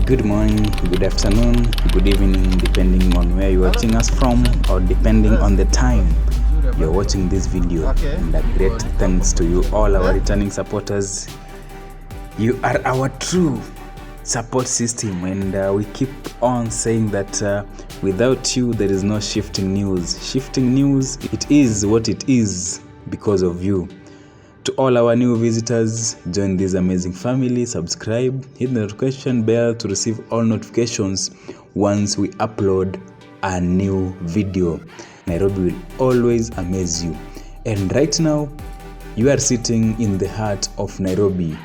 Good morning, good afternoon, good evening, depending on where you're watching us from or depending on the time you're watching this video. And a great thanks to you, all our returning supporters. You are our true support system, and we keep on saying that without you there is no shifting news. Shifting news, it is what it is because of you. To all our new visitors, join this amazing family, subscribe, hit the notification bell to receive all notifications once we upload a new video. Nairobi will always amaze you. And right now, you are sitting in the heart of Nairobi,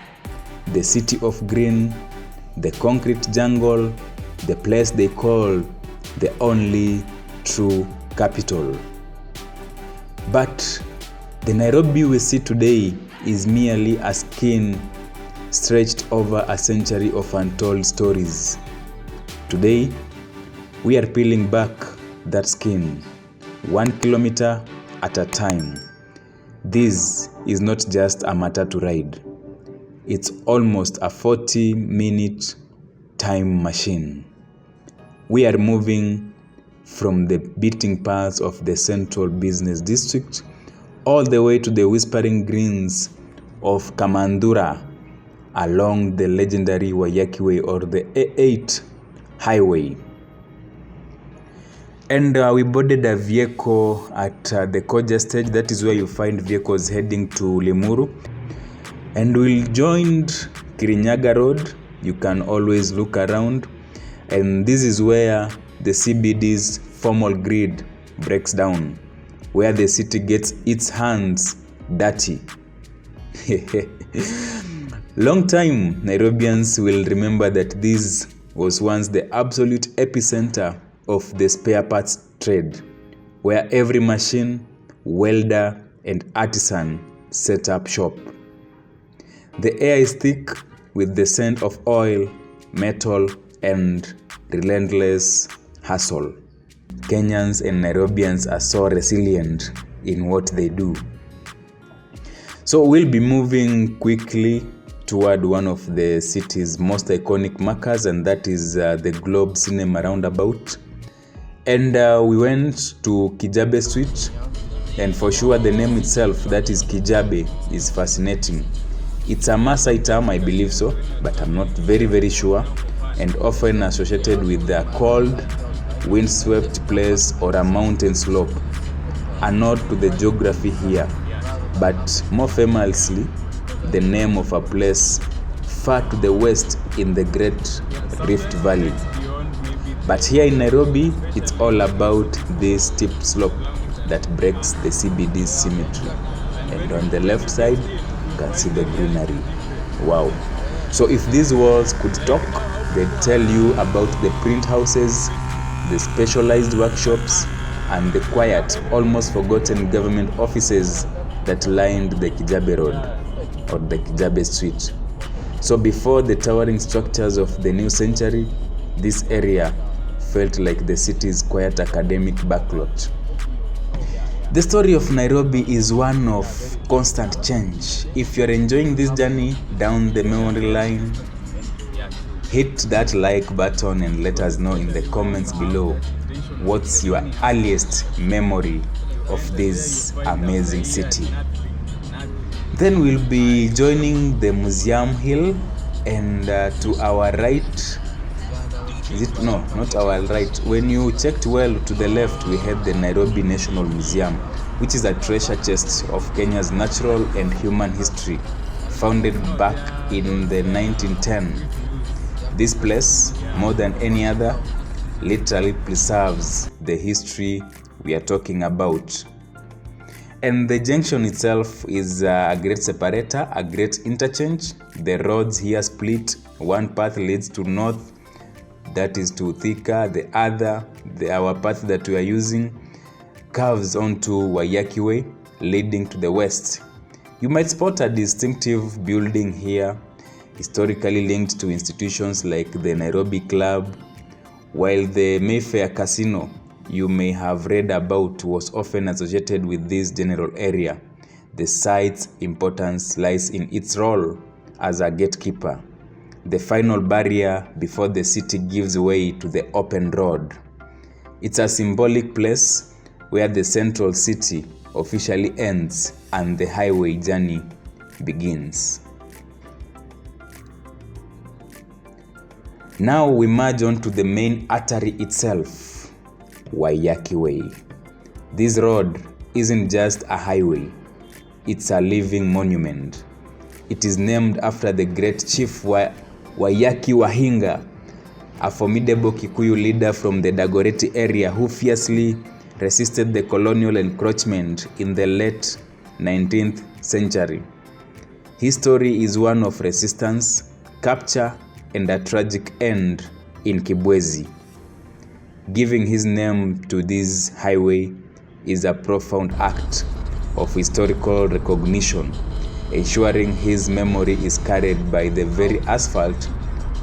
the city of green, the concrete jungle, the place they call the only true capital. But the Nairobi we see today is merely a skin stretched over a century of untold stories. Today, we are peeling back that skin, 1 kilometer at a time. This is not just a Matatu ride. It's almost a 40-minute time machine. We are moving from the beating paths of the central business district all the way to the whispering greens of Kamandura along the legendary Waiyaki Way, or the A8 highway. And we boarded a vehicle at the Koja stage. That is where you find vehicles heading to Limuru. And we joined Kirinyaga Road. You can always look around. And this is where the CBD's formal grid breaks down, where the city gets its hands dirty. Long time Nairobians will remember that this was once the absolute epicenter of the spare parts trade, where every machine, welder, and artisan set up shop. The air is thick with the scent of oil, metal, and relentless hustle. Kenyans and Nairobians are so resilient in what they do. So we'll be moving quickly toward one of the city's most iconic markers, and that is the Globe Cinema Roundabout. And we went to Kijabe Street, and for sure the name itself, that is Kijabe, is fascinating. It's a Maasai term, I believe so, but I'm not very sure, and often associated with the cold, windswept place or a mountain slope, a nod to the geography here, but more famously, the name of a place far to the west in the Great Rift Valley. But here in Nairobi, it's all about this steep slope that breaks the CBD's symmetry. And on the left side, you can see the greenery. Wow. So if these walls could talk, they'd tell you about the print houses, the specialized workshops, and the quiet, almost forgotten government offices that lined the Kijabe Road, or the Kijabe Street. So before the towering structures of the new century, this area felt like the city's quiet academic backlot. The story of Nairobi is one of constant change. If you're enjoying this journey down the memory line, hit that like button and let us know in the comments below what's your earliest memory of this amazing city. Then we'll be joining the Museum Hill, and to our right, no, not our right. When you checked well to the left, we had the Nairobi National Museum, which is a treasure chest of Kenya's natural and human history, founded back in the 1910. This place, more than any other, literally preserves the history we are talking about. And the junction itself is a great separator, a great interchange. The roads here split. One path leads to north, that is to Thika. The other, our path that we are using, curves onto Waiyaki Way, leading to the west. You might spot a distinctive building here, historically linked to institutions like the Nairobi Club, while the Mayfair Casino you may have read about was often associated with this general area. The site's importance lies in its role as a gatekeeper, the final barrier before the city gives way to the open road. It's a symbolic place where the central city officially ends and the highway journey begins. Now we merge on to the main artery itself, Waiyaki Way. This road isn't just a highway, it's a living monument. It is named after the great Chief Waiyaki wa Hinga, a formidable Kikuyu leader from the Dagoretti area who fiercely resisted the colonial encroachment in the late 19th century. His story is one of resistance, capture, and a tragic end in Kibwezi. Giving his name to this highway is a profound act of historical recognition, ensuring his memory is carried by the very asphalt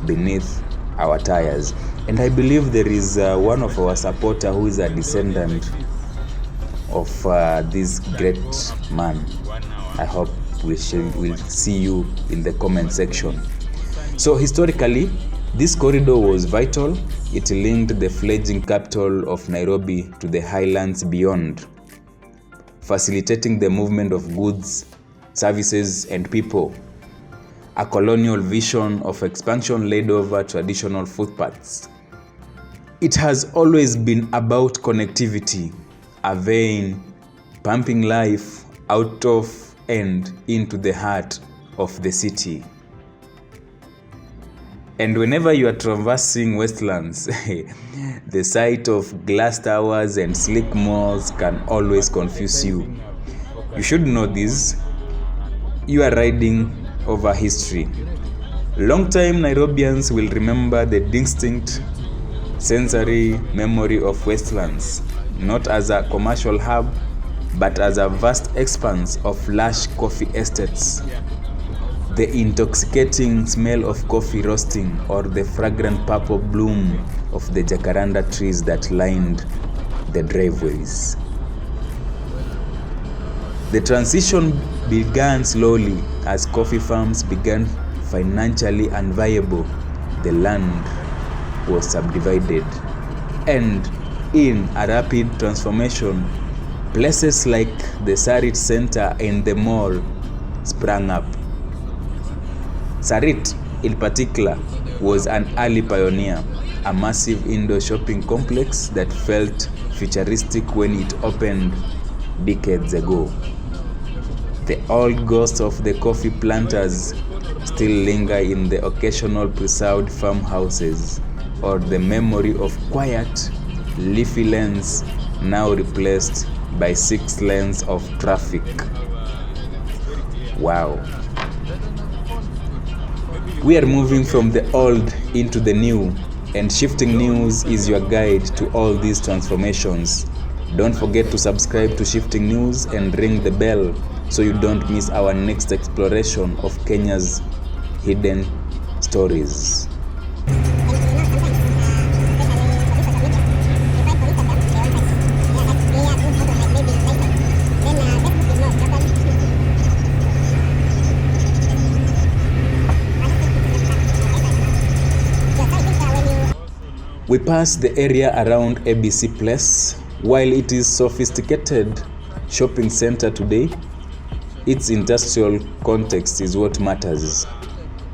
beneath our tires. And I believe there is one of our supporter who is a descendant of this great man. I hope we'll see you in the comment section. So historically, this corridor was vital. It linked the fledgling capital of Nairobi to the highlands beyond, facilitating the movement of goods, services, and people. A colonial vision of expansion laid over traditional footpaths. It has always been about connectivity, a vein pumping life out of and into the heart of the city. And whenever you are traversing Westlands, the sight of glass towers and sleek malls can always confuse you. You should know this. You are riding over history. Long-time Nairobians will remember the distinct sensory memory of Westlands, not as a commercial hub, but as a vast expanse of lush coffee estates. The intoxicating smell of coffee roasting, or the fragrant purple bloom of the jacaranda trees that lined the driveways. The transition began slowly as coffee farms began financially unviable. The land was subdivided, and in a rapid transformation, places like the Sarit Centre and the mall sprang up. Sarit, in particular, was an early pioneer, a massive indoor shopping complex that felt futuristic when it opened decades ago. The old ghosts of the coffee planters still linger in the occasional preserved farmhouses, or the memory of quiet, leafy lanes now replaced by 6 lanes of traffic. Wow. We are moving from the old into the new, and Shifting News is your guide to all these transformations. Don't forget to subscribe to Shifting News and ring the bell so you don't miss our next exploration of Kenya's hidden stories. We pass the area around ABC Place. While it is sophisticated shopping center today, its industrial context is what matters.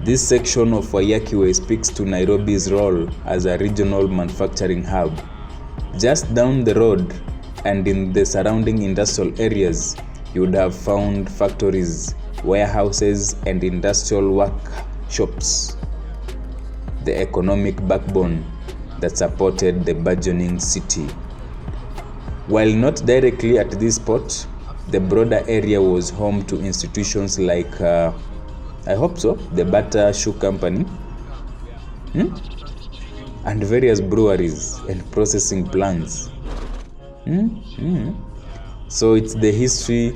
This section of Waiyaki Way speaks to Nairobi's role as a regional manufacturing hub. Just down the road and in the surrounding industrial areas, you would have found factories, warehouses, and industrial workshops, the economic backbone that supported the burgeoning city. While not directly at this spot, the broader area was home to institutions like, the Bata Shoe Company, and various breweries and processing plants. So it's the history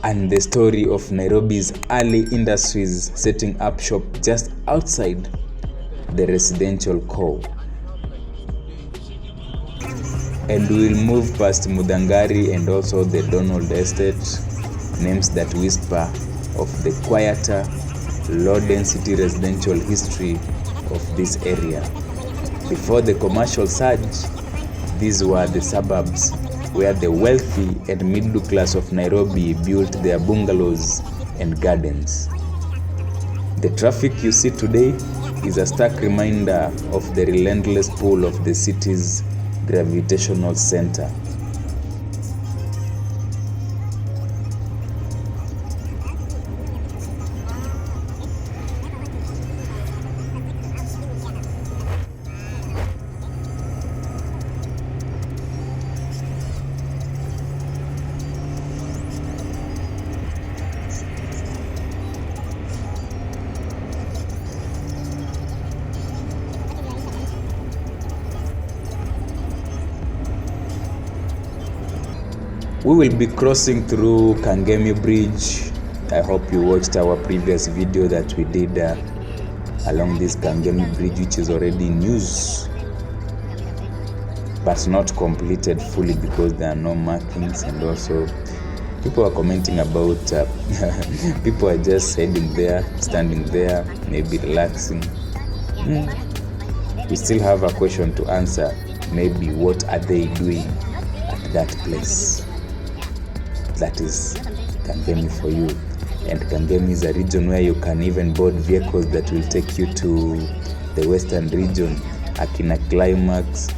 and the story of Nairobi's early industries setting up shop just outside the residential core. And we'll move past Muthangari and also the Donald Estate names that whisper of the quieter, low-density residential history of this area. Before the commercial surge, these were the suburbs where the wealthy and middle class of Nairobi built their bungalows and gardens. The traffic you see today is a stark reminder of the relentless pull of the city's gravitational center. We will be crossing through Kangemi Bridge. I hope you watched our previous video that we did along this Kangemi Bridge, which is already in use, but not completed fully because there are no markings, and also people are commenting about people are just heading there, standing there, maybe relaxing. We still have a question to answer. Maybe what are they doing at that place? That is Kangemi for you. And Kangemi is a region where you can even board vehicles that will take you to the western region, Akina Climax,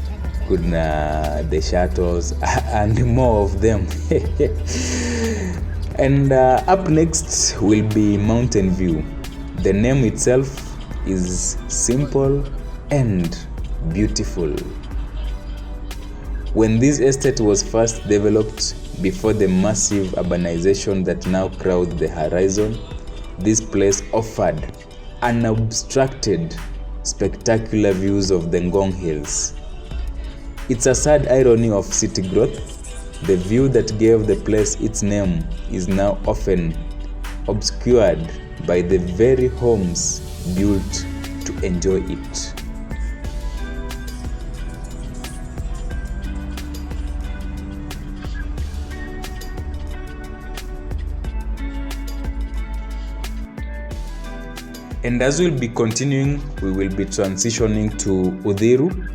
the shuttles, and more of them. And up next will be Mountain View. The name itself is simple and beautiful. When this estate was first developed, before the massive urbanization that now crowds the horizon, this place offered unobstructed, spectacular views of the Ngong Hills. It's a sad irony of city growth. The view that gave the place its name is now often obscured by the very homes built to enjoy it. And as we'll be continuing, we will be transitioning to Uthiru.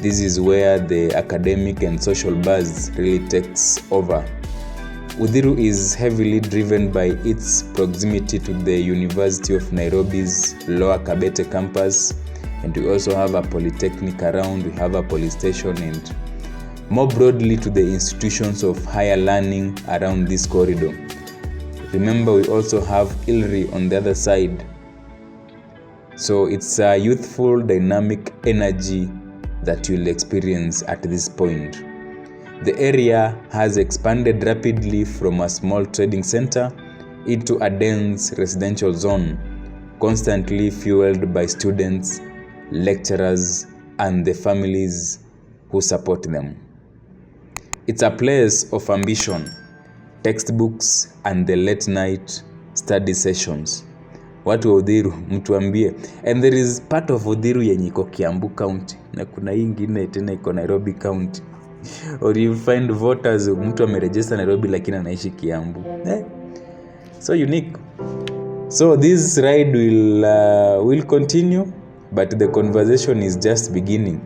This is where the academic and social buzz really takes over. Uthiru is heavily driven by its proximity to the University of Nairobi's Lower Kabete campus, and we also have a polytechnic around, we have a police station, and more broadly to the institutions of higher learning around this corridor. Remember, we also have Ilri on the other side. So it's a youthful, dynamic energy that you'll experience at this point. The area has expanded rapidly from a small trading center into a dense residential zone, constantly fueled by students, lecturers, and the families who support them. It's a place of ambition, textbooks, and the late night study sessions. Watu wa Uthiru, mtuambie. And there is part of Uthiru yenye iko Kiambu County, na kuna hii ingine tena iko Nairobi County. Or you find voters, mtu ameregister Nairobi lakini anaishi Kiambu. So unique. So this ride will continue, but the conversation is just beginning.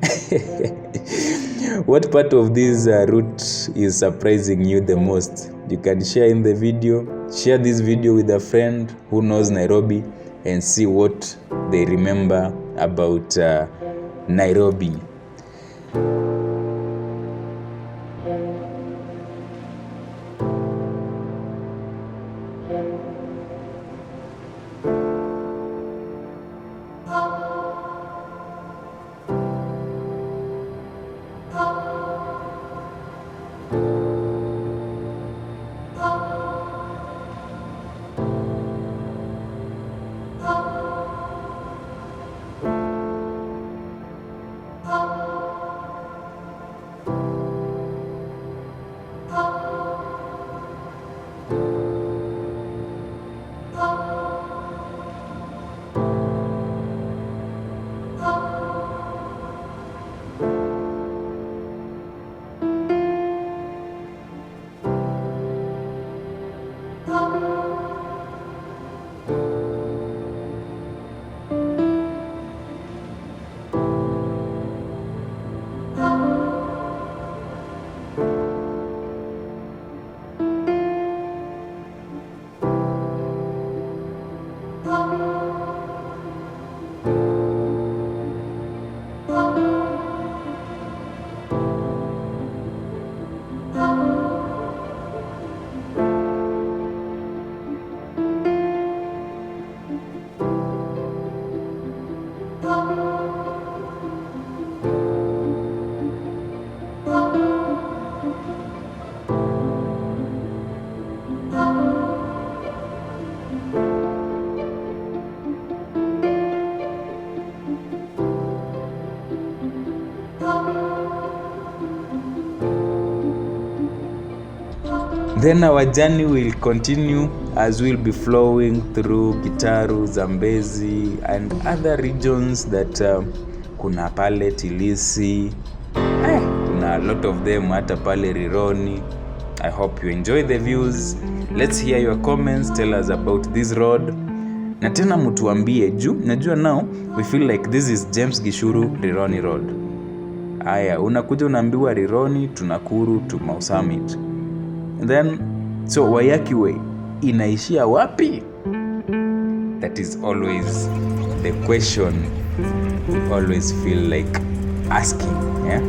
What part of this route is surprising you the most? You can share in the video. Share this video with a friend who knows Nairobi and see what they remember about Nairobi. Then our journey will continue as we'll be flowing through Gitaru, Zambezi and other regions that kuna pale Tilisi, kuna a lot of them hata pale Rironi. I hope you enjoy the views. Let's hear your comments, tell us about this road. Na tena mtuambie juu, najua now we feel like this is James Gishuru Rironi Road. Aya, unakuja unaambiwa Rironi to Nakuru to Mau Summit. Then, so Waiyaki Way inaishia wapi? That is always the question we always feel like asking, yeah?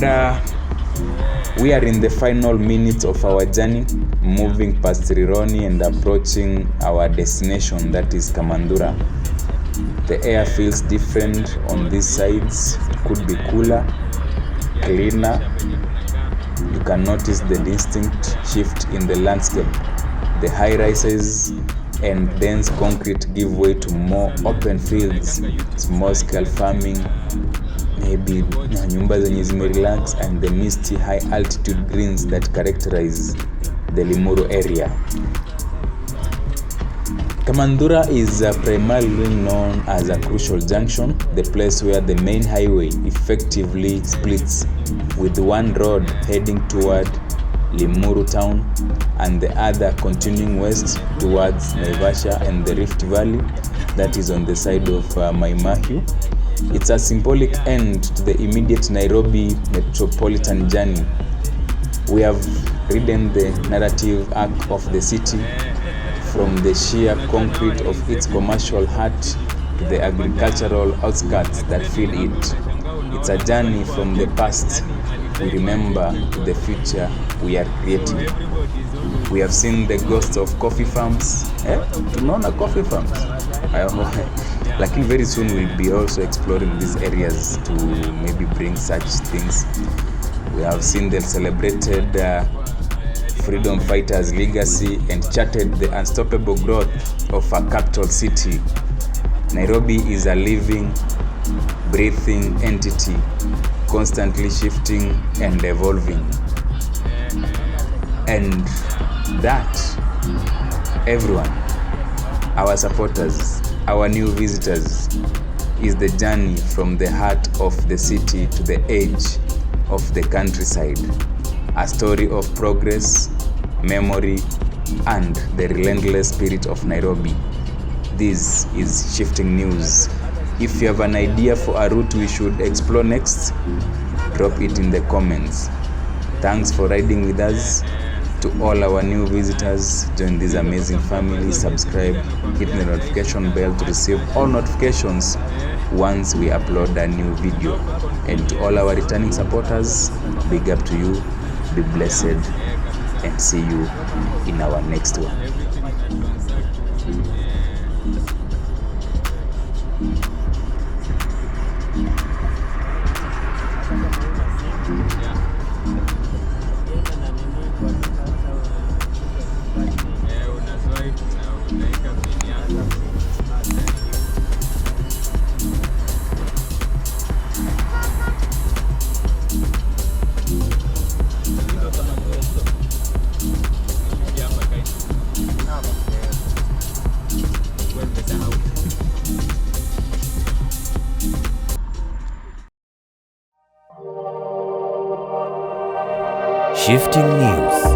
And we are in the final minutes of our journey, moving past Rironi and approaching our destination, that is Kamandura. The air feels different on these sides. It could be cooler, cleaner. You can notice the distinct shift in the landscape. The high rises and dense concrete give way to more open fields, small scale farming, maybe nyumba zenye zimerelax, and the misty high altitude greens that characterize the Limuru area. Kamandura is primarily known as a crucial junction, the place where the main highway effectively splits, with one road heading toward Limuru town and the other continuing west towards Naivasha and the Rift Valley, that is on the side of Maimahiu. It's a symbolic end to the immediate Nairobi metropolitan journey. We have ridden the narrative arc of the city, from the sheer concrete of its commercial heart to the agricultural outskirts that feed it. It's a journey from the past we remember to the future we are creating. We have seen the ghosts of coffee farms. Tunaona coffee farms. Lakini very soon we'll be also exploring these areas to maybe bring such things. We have seen the celebrated freedom fighters' legacy and charted the unstoppable growth of a capital city. Nairobi is a living, breathing entity, constantly shifting and evolving. And that, everyone, our supporters, our new visitors, is the journey from the heart of the city to the edge of the countryside. A story of progress, memory, and the relentless spirit of Nairobi. This is Shifting News. If you have an idea for a route we should explore next, drop it in the comments. Thanks for riding with us. To all our new visitors, join this amazing family. Subscribe, hit the notification bell to receive all notifications once we upload a new video. And to all our returning supporters, big up to you, be blessed, and see you in our next one. Shifting News.